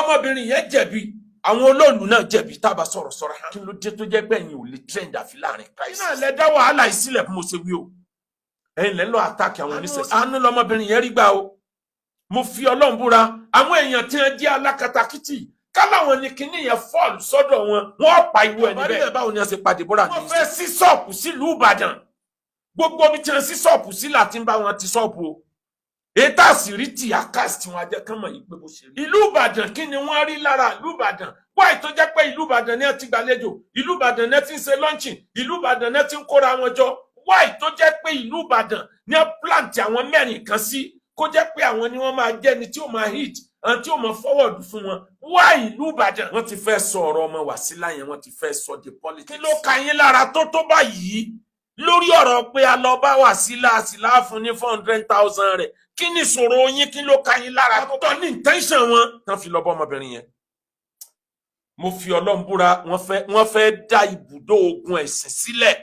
ọmọbìnrin yẹn jẹ̀bi àwọn olóòlù náà jẹ̀bi tá a bá sọ̀rọ̀ hàn. kí ló dé tó jẹ́ pé ẹ̀yin ò lè trend àfi láàrin crisis. iná lẹ dá wàhálà yìí sílẹ̀ bí mo ṣe wí o. ẹ̀yin lẹ́ lọ àtàkì àwọn oníṣẹ̀ṣe. àánú lọmọbìnrin yẹn rí gbà o. mo fi Ọlọ́run búra àwọn èèyàn tí wọ́n jẹ́ alákatakítì káláwọn ní kinní yẹn fọ́ọ̀lù sọ́dọ̀ wọ́n pa ìwọ ẹni bẹ́ẹ̀. báwo ni wọ́n ṣe pàdé bọ́ra ní. wọ́n fẹ́ sí ṣọ́ọ̀pù sílùú Ìbàdàn gbogbo omi tí wọ́n sí ṣọ́ọ̀pù sí láti ń bá wọn ti ṣọ́ọ̀pù o. ètò àṣírí tí àkáàsì tí wọ́n ajẹ́ kán mọ̀ yìí pé bó ṣe rí. ìlú Ìbàdàn kí ni wọ́n rí lára ìlú Ìbàdàn wáyé tó jẹ́ pé ìlú Ìbàdàn ni wọ́n ti gbàlejò ìlú Ìbàdàn ni wọ́n ti ń ṣe lọ́ńchìn ìlú Ìbàdàn ni wọ́n ti ń kóra wọn jọ wáyé tó jẹ́ pé ìlú Ìbàdàn ni wọ́n plant àwọn mẹ́rin kan sí kó jẹ́ pé àwọn ni wọ́n máa jẹ́ ni tí ó máa hit àwọn tí ó máa forward fún wọn wá ìlú Ìbàdàn. wọ́n ti fẹ́ sọ ọ̀rọ̀ ọmọ Wàsílà yẹn wọ́n ti fẹ́ sọ the politics. kí ló ka yín lára tó báyìí lórí ọ̀rọ̀ pé a lọ bá Wàsílà àsìlá fún ní 400,000 rẹ̀ kí ni ìṣòro yín kí ló ka yín lára tó ní intention wọn tán fi lọ bọ́ ọmọbìnrin yẹn. mo fi Ọlọ́run búra wọ́n fẹ́ dá ibùdó ogun ẹ̀sìn sílẹ̀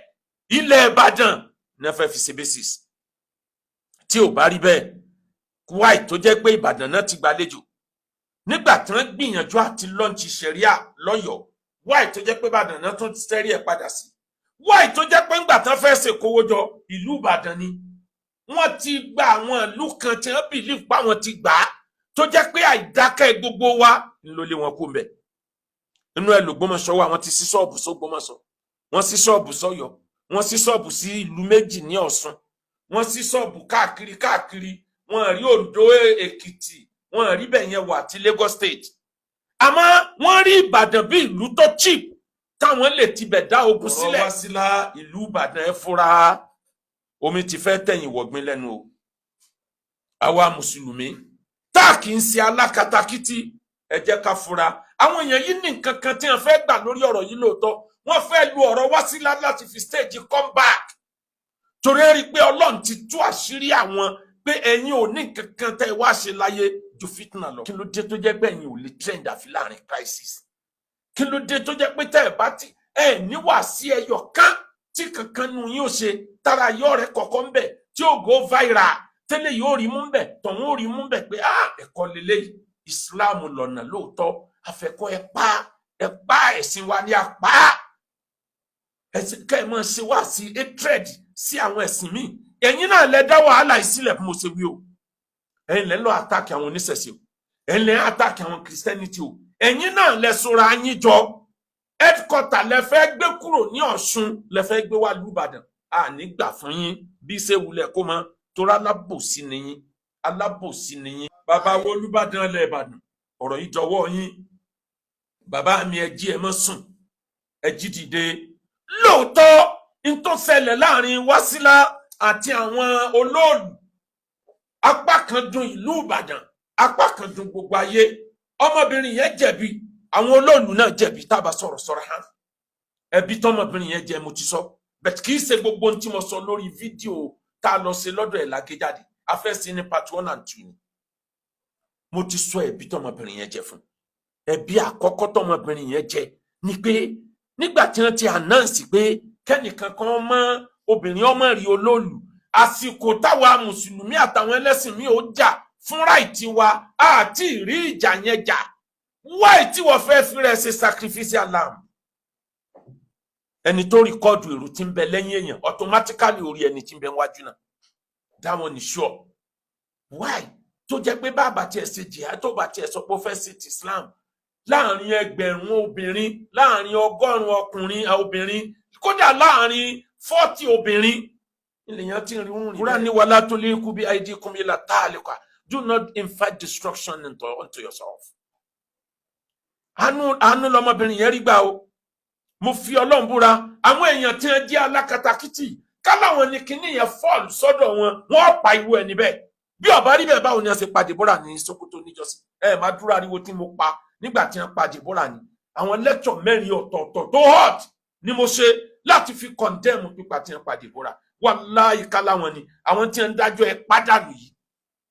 ilẹ̀ Ìbàdàn ní wọ́n fẹ́ fi ṣe basis tí ò bá rí bẹ́ẹ̀ Kuwait tó jẹ́ pé Ìbàdàn náà ti gbàlejò nígbà tí wọ́n gbìyànjú àti lọ́ǹchì sẹ̀ríà lọ́yọ̀ọ́ Kuwait tó jẹ́ pé Ìbàdàn náà tún tẹ́rí ẹ̀ padà sí Kuwait tó jẹ́ pé ńgbà tí wọ́n fẹ́ ṣèkówó jọ ìlú Ìbàdàn ni wọ́n ti gba àwọn ìlú kan tí wọ́n bìlíf pa wọ́n ti gbà á tó jẹ́ pé àìdákẹ́ gbogbo wa ló lé wọn kú mbẹ̀ inú ẹ̀ l'Ògbómọ̀ṣọ́ wa wọ́n ti sí ṣọ́ọ̀bù s'Ògbómọ̀ṣọ́ wọ́n sí ṣọ́ọ̀bù s'Ọ́yọ́ wọ́n sí ṣọ́ọ̀bù sí ìlú méjì ní Ọ̀ṣun wọ́n sí ṣọ́ọ̀bù káàkiri wọ́n rí Oǹdó Èkìtì wọ́n rí bẹ́ẹ̀ yẹn wà tí Lagos State àmọ́ wọ́n rí Ìbàdàn bí ìlú tó cheap táwọn lè tibẹ̀ dá ogun sílẹ̀. ọ̀rọ̀ Wàsílà ìlú Ìbàdàn ẹ fura omi ti fẹ́ tẹ̀yìn wọ̀gbìn lẹ́nu o àwa mùsùlùmí tá a kì í ṣe alákatakítí ẹ jẹ́ ká fura àwọn èèyàn yìí ní nǹkan kan tí wọ́n fẹ́ gbà lórí ọ̀rọ̀ yìí lóòótọ́ wọ́n fẹ́ lu ọ̀rọ̀ Wàsílà láti fi stage comeback torí ẹ rí i pé Ọlọ́run ti tú àṣírí àwọn pé ẹ̀yin ò ní nǹkan kan tẹ́ ẹ wá ṣe láyé ju fitna lọ. kí ló dé tó jẹ́ pé ẹ̀yin ò lè trend àfi láàrin crisis kí ló dé tó jẹ́ pé tẹ́ ẹ bá ti níwà sí ẹyọ kan tí kankan nu yín ò ṣe tára yọ rẹ kọ̀ọ̀kan ń bẹ̀ tí ó go viral tẹ́lẹ̀ yóò rí mú ń bẹ̀ tọ̀hún ò rí mú ń bẹ̀ pé ẹ̀kọ́ lélẹ́yìí Islam lọ́nà lóòótọ́ afẹ́kọ́ ẹ pa ẹ̀sìn wa ní apá ẹ̀sìn ká ẹ̀ máa ṣe wá sí hatred sí àwọn ẹ̀sìn míì ẹ̀yin náà lẹ dá wàhálà yìí sílẹ̀ fún mo ṣe wí o ẹ̀yin lẹ lọ àtàkì àwọn oníṣẹ̀ṣe o ẹ̀yin lẹ àtàkì àwọn Christianity o ẹ̀yin náà lẹ sọra yín jọ headquarter lẹ fẹ́ gbé kúrò ní Ọ̀ṣun lẹ fẹ́ gbé wá ìlú Ìbàdàn àní gbà fún yín bí ṣe wulẹ̀ kó mọ torí alábòsí ni yín bàbá wo Olúbàdàn lẹ Ìbàdàn ọ̀rọ̀ yìí dọwọ́ yín bàbá mi ẹ jí ẹ mọ́ sùn ẹ jí dìde lóòótọ́ n tó ṣẹlẹ̀ láàrin Wàsílà àti àwọn olóòlù apá kan dùn ìlú Ìbàdàn apá kan dùn gbogbo ayé ọmọbìnrin yẹn jẹ̀bi àwọn olóòlù náà jẹ̀bi tá a bá sọ̀rọ̀ hàn ẹbí tọmọbìnrin yẹn jẹ mo ti sọ bẹ́ẹ̀ kì í ṣe gbogbo ohun tí mo sọ lórí fídíò tá a lọ ṣe lọ́dọ̀ ẹ̀ lágéjáde afẹ́sí ní part 1 and 2 ni mo ti sọ ẹbí tọmọbìnrin yẹn jẹ fún ẹbí àkọ́kọ́ tọmọbìnrin yẹn jẹ ni pé nígbà tí wọ́n ti announce pé kẹ́nìkan kan mọ́ obìnrin ọmọ rí olóòlù àsìkò táwa mùsùlùmí àtàwọn ẹlẹ́sìn mi ò jà fún ráìtì wa àti ìrí ìjà yẹn jà wáì tí wọ́n fẹ́ fi rẹ̀ ṣe sacrificial lamb ẹni tó rìkọ́ọ̀dù èrò tí ń bẹ lẹ́yìn èèyàn automatically orí ẹni tí ń bẹ wájú náà dáwọn ní sure wáì tó jẹ́ pé bàbá tiẹ̀ ṣe jìhà tó bá tiẹ̀ sọ pé ó fẹ́ ṣe ti Islam láàrin ẹgbẹ̀rún obìnrin láàrin 100 ọkùnrin obìnrin kódà láàrin 40 obìnrin ilẹ̀yàn tí ń rí rúnrin. Kúrán ní wala tulqu bi aydikum ila tahluka. Do not invite destruction unto yourself. Àánú lọmọbìnrin yẹn rí gbà o. Mo fi Ọlọ́run búra àwọn èèyàn tí wọ́n jẹ́ alákatakítì káláwọn ní kinní yẹn fọ́ọ̀lù sọ́dọ̀ wọ́n pa ìwọ ẹni bẹ́ẹ̀. Bí ó bá rí bẹ́ẹ̀ báwo ni a ṣe pa Dèbórà ní Sókótó níjọ́sí. Má dúró ariwo tí mo pa nígbà tí wọ́n pa Dèbórà ní. Àwọn lecture 4 ọ̀tọ̀ọ̀tọ̀ tó hot ni mo ṣe láti fi condemn pípa tí wọ́n pa Dèbórà. Wàláhì káláwọn ni àwọn tí wọ́n dájọ́ ẹ pádàlù yìí.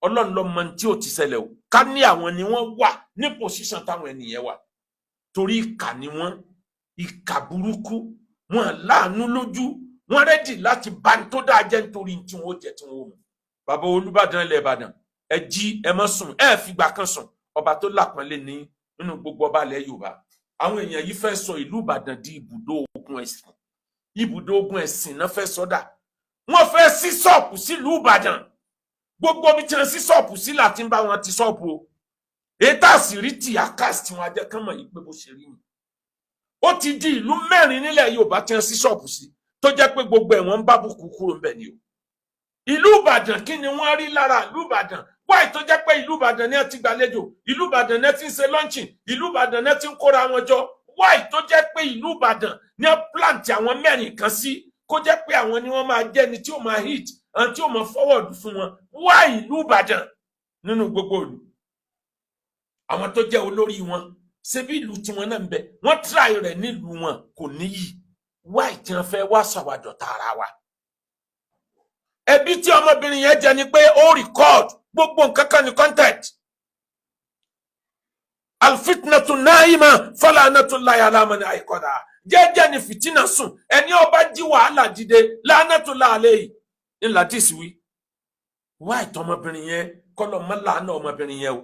Ọlọ́run ló mọ tí ó ti ṣẹlẹ̀ o. Ká ní àwọn ni wọ́n wà ní position táwọn ènìyàn wà. Torí ìkà ni wọ́n, ìkà burúkú, wọ́n láàánú lójú, wọ́n rẹ́dì láti bá ní tó dáa jẹ́ nítorí tí wọ́n jẹ́ tí wọ́n mú. Bàbá Olúbàdàn ilẹ̀ Ìbàdàn ẹ jí ẹ má sùn ẹ fìgbà kan sùn ọba tó lápọ́nlé ní nínú gbogbo ọba ilẹ̀ Yorùbá àwọn èèyàn yìí fẹ́ sọ ìlú Ìbàdàn di ibùdó ogun ẹ̀sìn náà fẹ́ sọdà wọ́n fẹ́ sí ṣọ́ọ̀pù sílùú Ìbàdàn gbogbo bí tí wọ́n sí ṣọ́ọ̀pù sí láti ń bá wọn ti ṣọ́ọ̀pù o ètò àṣírí tí àkáàsì tí wọ́n ajẹ́ kán mọ̀ yìí pé bó ṣe rí ni ó ti di ìlú 4 nílẹ̀ Yorùbá tí wọ́n sí ṣọ́ọ̀pù sí tó jẹ́ pé gbogbo ẹ̀wọ̀n ń bá bùkún kúrò ńbẹ̀ ni o ìlú Ìbàdàn kí ni wọ́n rí lára ìlú Ìbàdàn wáyé tó jẹ́ pé ìlú Ìbàdàn ni ẹ ti gbàlejò ìlú Ìbàdàn ni ẹ ti ń ṣe lọ́ńchìn ìlú Ìbàdàn ni ẹ ti ń kóra wọn jọ wáyé tó jẹ́ pé ìlú Ìbàdàn ni ẹ plant àwọn 4 kan sí kó jẹ́ pé àwọn ni wọ́n máa jẹ́ ni tí ó máa hit àti tí ó máa forward fún wọn wáyé ìlú Ìbàdàn nínú gbogbo ìlú àwọn tó jẹ́ olórí wọn ṣebí ìlú tí wọn náà ń bẹ wọ́n try rẹ̀ nílùú wọn kò níyì wáyé tí wọ́n fẹ́ wá ṣàwàdọ̀ tààrà wa ẹbí tí ọmọbìnrin yẹn jẹ ni pé ó record gbogbo nǹkan kan ní content alfitnatu naima falanatullahi ala man ayqada jẹ́jẹ́ ni fìtínà sùn ẹni ó bá jí wàhálà dìde lanatullahi alayhi ńlá dìsí wí wá ìtọ́mọbìnrin yẹn kọ́lọ̀ mọ́ làánà ọmọbìnrin yẹn o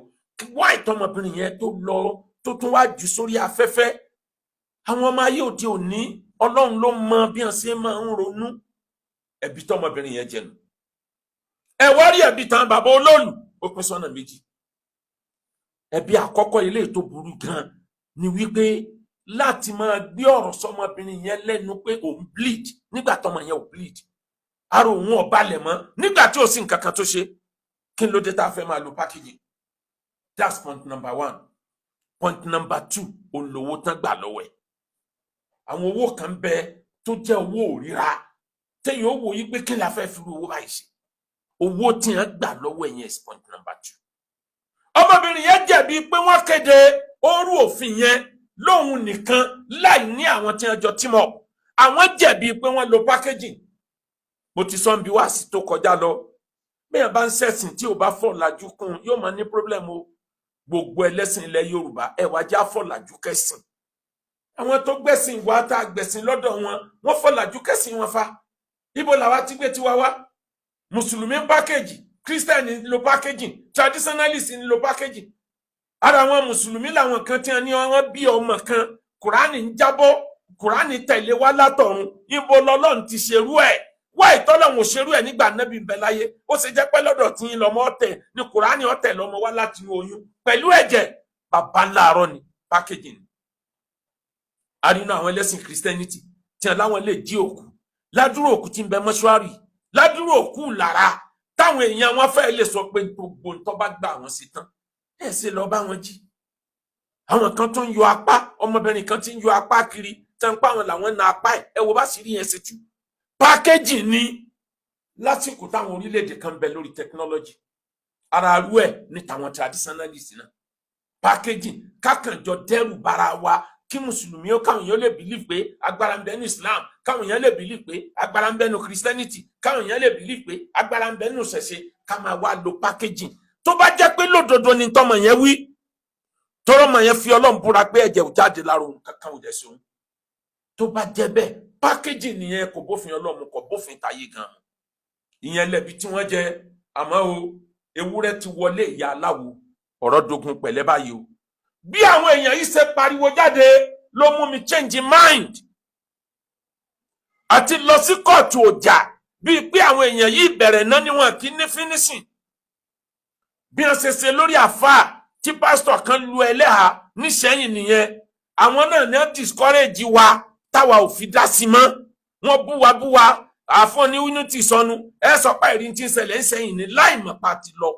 wá ìtọ́mọbìnrin yẹn tó lọ tó tún wá jù sórí afẹ́fẹ́ àwọn ọmọ ayé òde òní Ọlọ́run ló mọ bí wọ́n ṣe máa ń ronú ẹbí tọ́mọbìnrin yẹn jẹnu ẹ wá rí ẹbí tán bàbá olóòlù ó pín sọ́nà méjì ẹbí àkọ́kọ́ ilé tó burú gan ni wípé láti máa gbé ọ̀rọ̀ sọmọbìnrin yẹn lẹ́nu pé òun bleed nígbà tọmọ yẹn ò bleed ara òun ò balẹ̀ mọ́ nígbà tí ò sí nǹkan kan tó ṣe kí ló dé tá a fẹ́ máa lo packaging that's point number 1 point number 2 olówó tán gbà lọ́wọ́ ẹ̀ àwọn owó kan bẹ tó jẹ́ owó òríra téèyàn ó wò yí pé kí la fẹ́ fi owó báyìí ṣe owó tí wọ́n gbà lọ́wọ́ ẹ̀yẹn is point number 2 ọmọbìnrin yẹn jẹ̀bi pé wọ́n kéde orú òfin yẹn lóhun nìkan láì ní àwọn tí wọ́n jọ tímọ̀ àwọn jẹ̀bi pé wọ́n lo packaging mo ti sọ bí wá sí tó kọjá lọ bẹ́ẹ̀ bá ń ṣẹ̀sìn tí ò bá fọ̀làjú kún yóò máa ní problem o gbogbo ẹlẹ́sìn ilẹ̀ Yorùbá ẹ wá já fọ̀làjú kẹ́sìn àwọn tó gbẹ̀sìn wá tá a gbẹ̀sìn lọ́dọ̀ wọ́n fọ̀làjú kẹ́sìn wọn fa ibo làwa ti gbé tiwa wá mùsùlùmí pákéjì kírísítẹ́nì lo pákéjì traditionalist ń lo pákéjì ara àwọn mùsùlùmí làwọn kan tí wọ́n ní wọ́n bí ọmọ kan kùránì ń jábọ́ kùránì tẹ̀lé wá látọ̀run ibo lọ́lọ́run ti ṣerú ẹ̀ wá ìtọ́lọ́run ṣerú ẹ̀ nígbà nábì ń bẹ láyé ó ṣe jẹ́ pé lọ́dọ̀ tí ń lọ́mọ ọ̀tẹ̀ ní kùránì ọ̀tẹ̀ lọ́mọ wá láti oyún pẹ̀lú ẹ̀jẹ̀ bàbá ńláàárọ̀ ni pákéjì ni arínú àwọn ẹlẹ́sìn christianity tí wọ́n láwọn lè jí òkú ládùúrò òkú tí ń bẹ mọ́ṣúárì ládùúrò òkú lára táwọn èèyàn wọn fẹ́ lè sọ pé gbogbo tó bá gbà wọn sí tán ẹ̀ ṣe lọ bá wọn jí àwọn kan tó ń yọ apá ọmọbìnrin kan tí ń yọ apá kiri tẹ́ ń pa àwọn làwọn na apá ẹ̀ wò bá sì rí yẹn ṣe tú pákéjì ni lásìkò táwọn orílẹ̀-èdè kan bẹ lórí technology ara arú ẹ̀ ní tàwọn traditionalist náà pákéjì kákànjọ dẹ́rù bara wa kí mùsùlùmí ó káwọn èèyàn lè believe pé agbára ń bẹ ní Islam káwọn èèyàn lè believe pé agbára ń bẹ ní Christianity káwọn èèyàn lè believe pé agbára ń bẹ ní ṣẹṣẹ ká máa wá lo packaging tó bá jẹ́ pé lódodo ni tọmọ yẹn wí tọrọ mọ yẹn fi Ọlọ́run búra pé ẹ̀jẹ̀ ò jáde lára òun kankan ò dẹ̀ sí òun tó bá jẹ́ bẹ́ẹ̀ packaging nìyẹn kò bófin Ọlọ́run kò bófin tayé gan ìyẹn lẹbi tí wọ́n jẹ àmọ́ o ewúrẹ́ ti wọlé ìyá aláwo ọ̀rọ̀ dogun pẹ̀lẹ́ báyìí o bí àwọn èèyàn yìí ṣe pariwo jáde ló mú mi change mind àti lọ sí kóòtù ọjà bíi pé àwọn èèyàn yìí bẹ̀rẹ̀ náà ni wọn kì í ní finishing bí wọ́n ṣe ṣe lórí àfáà tí pásítọ̀ kan lu ẹlẹ́hà níṣẹ́yìn nìyẹn àwọn náà ní wọ́n discourage wa táwa ò fi dá sí mọ́ wọ́n bú wa àfọ́n ní unity sọnù ẹ sọ pé ìrìn tí ń ṣẹlẹ̀ ń ṣẹ́yìn ní láì mọ̀ pa ti lọ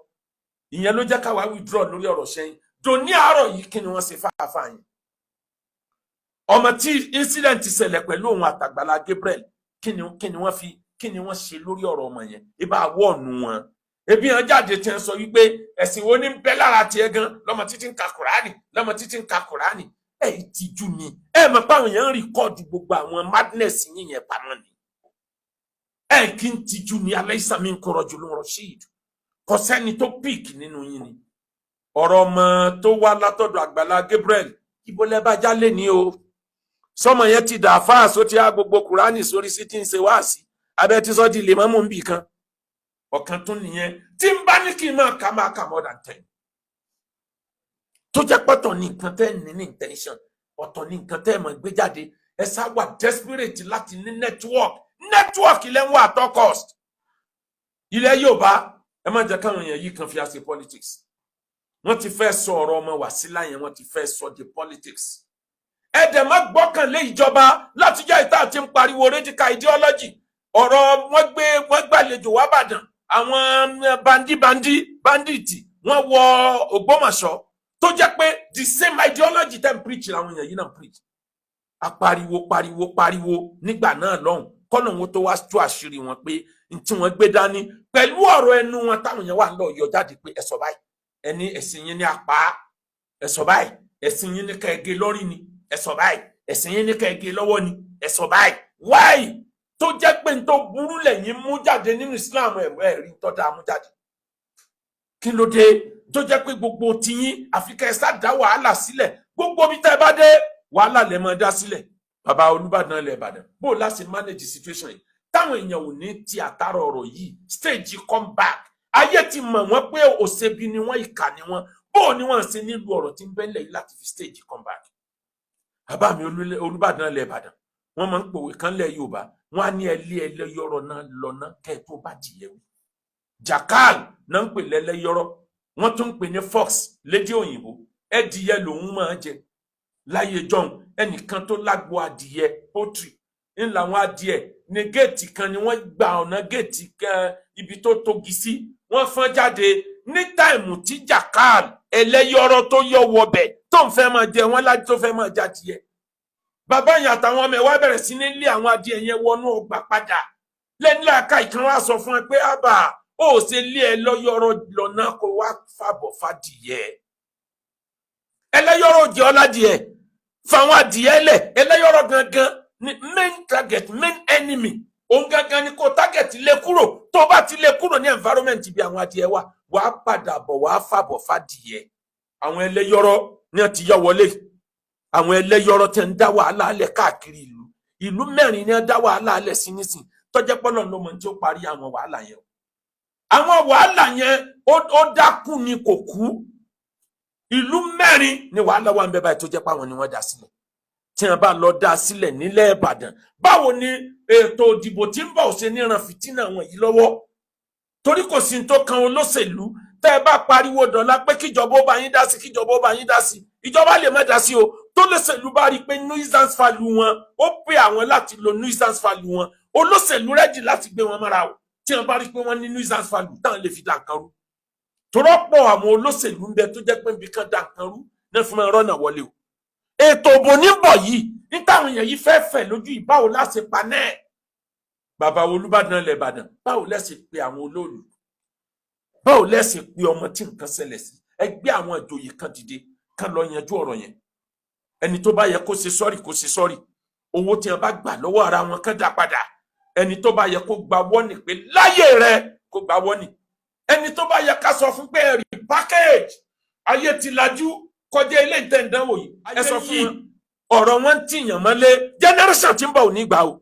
ìyẹn ló jẹ́ káwa withdraw lórí ọ̀rọ̀ ṣẹ́yìn dòní àárọ̀ yìí kí ni wọ́n ṣe fáfáà yìí ọmọ tí incident ṣẹlẹ̀ pẹ̀lú òun àtàgbàlá Gabriel kí ni wọ́n ṣe lórí ọ̀rọ̀ ọmọ yẹn ibà wọ́ọ̀nù wọn ebi hàn jáde tí wọ́n sọ wípé ẹ̀sìn wo ní ń bẹ lára tiẹ̀ gan lọ́mọ títí ń ka Kùránì ìtìjú ni mọ̀ pé àwọn èèyàn ń rìkọ́ọ̀dù gbogbo àwọn madness yìí yẹn pamọ́ ni kí n tìjú ni alaysa minkum rajulun rashid kò sẹ́ni tó píìkì nínú yín ni ọ̀rọ̀ ọmọ tó wá látọ̀dọ̀ àgbàlá Gabriel ibo lẹ bá jálè ní o sọmọ yẹn ti dà fáàsó tí a gbogbo Kùránì sórí sí tí ń ṣe wáàsí abẹ́ tí sọ́ di lè mọ́mú nbì kan ọ̀kan tún nìyẹn tí ń bá ní kí n máa kà more than 10 tó jẹ́ pọ̀tọ̀ ní nǹkan tẹ́ ní intention ọ̀tọ̀ ní nǹkan tẹ́ mọ̀ gbé jáde ẹ sá wà desperate láti ní network ilẹ̀ ń wà at all cost. ilẹ̀ Yorùbá ẹ má jẹ́ káwọn èèyàn yìí kan fi àṣẹ politics wọ́n ti fẹ́ sọ ọ̀rọ̀ ọmọ Wàsílà yẹn wọ́n ti fẹ́ sọ the politics. ẹ dẹ̀ má gbọ́kànlé ìjọba látijọ́ ìta àti ń pariwo radical ideology ọ̀rọ̀ wọ́n gbàlejò wá Ìbàdàn àwọn bandits wọ́n wọ Ògbómọ̀ṣọ́ tó jẹ́ pé the same ideology tẹ́ preach làwọn èèyàn yìí náà preach. a pariwo nígbà náà lọ́hùn kọ́nà wọn tó wá tú àṣírí wọn pé tí wọ́n gbé dání pẹ̀lú ọ̀rọ̀ ẹnu wọn táwọn èèyàn wà ń lọ yọ jáde pé ẹ sọ báyìí ẹni ẹ̀sìn yín ní apá ẹ sọ báyìí ẹ̀sìn yín ní kẹ́ẹ̀gẹ́ lórí ni ẹ sọ báyìí ẹ̀sìn yín ní kẹ́ẹ̀gẹ́ lọ́wọ́ ni ẹ sọ báyìí wáyìí tó jẹ́ pé n tó burú lẹ́yìn mú jáde nínú Islam ẹ̀rí tó dáa mú jáde. kí ló dé tó jẹ́ pé gbogbo tiyín àfikẹ́ ẹ sá dá wàhálà sílẹ̀ gbogbo bí tẹ́ bá dé wàhálà lẹ máa dá sílẹ̀. bàbá Olúbàdàn ilẹ̀ Ìbàdàn bó o láti manage situation yìí táwọn èèyàn ò ní ti àtàrà ọ̀rọ̀ yìí stage come back ayé ti mọ̀ wọ́n pé òṣèbí ni wọ́n ìkà ni wọ́n bó o ní wọ́n ṣe nílùú ọ̀rọ̀ tí ń bẹ́lẹ̀ yìí láti fi stage come back. bàbá mi Olúbàdàn ilẹ̀ Ìbàdàn wọ́n máa ń pòwe kan lẹ̀ Yorùbá wọ́n á ní ẹlẹ́yọ̀rọ̀ náà lọ́nà kẹ́ ẹ̀ tó bá dìyẹ wí. Jackal náà ń pè lẹ́lẹ́yọ̀rọ̀ wọ́n tún ń pè ní fox lédè òyìnbó ẹdìyẹ lòun máa jẹ láyé john ẹnìkan tó lágbo adìyẹ poultry ń làwọn adìyẹ ní géètì kan ni wọ́n gba ọ̀nà géètì kan ibi tó tógi sí wọ́n fọ́n jáde ní táìmù tí Jackal ẹlẹ́yọ̀rọ̀ tó yọ wọbẹ̀ tó ń fẹ́ máa jẹ wọ́n láti tó fẹ́ máa jadìyẹ. bàbá yẹn àtàwọn ọmọ ẹ̀ wá bẹ̀rẹ̀ sí ní lé àwọn adìyẹ yẹn wọnú ọgbà padà lẹ́ni láàka ìkan wá sọ fún ẹ pé àbà ó ṣe lé ẹ lọ́yọ̀rọ̀ lọ́nà kó wá fàbọ̀ fàdìyẹ. ẹlẹ́yọ̀rọ̀ jẹ́ ọ̀làdìyẹ fáwọn adìyẹ lẹ̀ ẹlẹ́yọ̀rọ̀ gangan ni main target main enemy òun gangan ni kò target lé kúrò tó bá ti lé kúrò ní environment bí àwọn adìyẹ wa wàá padà bọ̀ wàá fàbọ̀ fàdìyẹ. àwọn ẹlẹ́yọ̀rọ̀ ni wọ́n ti yọ wọlé àwọn ẹlẹ́yọ̀rọ̀ tẹ̀ ń dá wàhálà alẹ̀ káàkiri ìlú mẹ́rin ni wọ́n dá wàhálà alẹ̀ sí nísìn tọ́jẹ́ pọ́lọ́ ló mọ̀ tí ó parí àwọn wàhálà yẹn. àwọn wàhálà yẹn ó dákú ni kò kú ìlú mẹ́rin ni wàhálà wà ń bẹ báyìí tó jẹ́ pé àwọn ni wọ́n dá sílẹ̀ tí wọ́n bá lọ dá sílẹ̀ nílẹ̀ Ìbàdàn báwo ni ètò ìdìbò tí ń bọ̀ ṣe níran fìtínà wọn yìí lọ́wọ́ torí kò sí tó kan olóṣèlú tẹ́ ẹ bá pariwo dọ̀la pé kíjọba ó bá yín dá sí kíjọba ó bá yín dá sí ìjọba lè má dá sí o tó lóṣèlú bá rí i pé nuisance value wọn ó pè àwọn láti lo nuisance value wọn olóṣèlú rẹ́dì láti gbé wọn mọ́ra o tí wọ́n bá rí i pé wọ́n ní nuisance value táwọn lè fi dá nǹkan rú torọ́pọ̀ àwọn olóṣèlú ń bẹ tó jẹ́ pé nbí kan dá nǹkan rú náà fún mi rọ́nà wọlé o ètò òbò níbọ̀ yìí ní táwọn èèyàn yìí fẹ́ fẹ̀ lójú ìbáwo láti pa náà bàbá Olúbàdàn ilẹ̀ Ìbàdàn báwo lẹ́sìn pé àwọn olóòlù báwo lẹ́sìn pé ọmọ tí nǹkan ṣẹlẹ̀ sí ẹgbẹ́ àwọn ìjòyè kan dìde kan lọ yanjú ọ̀rọ̀ yẹn ẹni tó bá yẹ kó ṣe sọ́rí kó ṣe sọ́rí owó tí wọ́n bá gbà lọ́wọ́ ara wọn kán dá padà ẹni tó bá yẹ kó gba wọ́nì pé láyé rẹ kó gba wọ́nì ẹni tó bá yẹ ká sọ fún pé ẹ̀rí package ayé ti lajú kọjá ilé ìtẹ̀ǹdánwò yìí ẹ sọ fún wọn ọ̀rọ̀ wọn ń tìyàn mọ́lé generation tí ń bọ̀ ò ní gbà o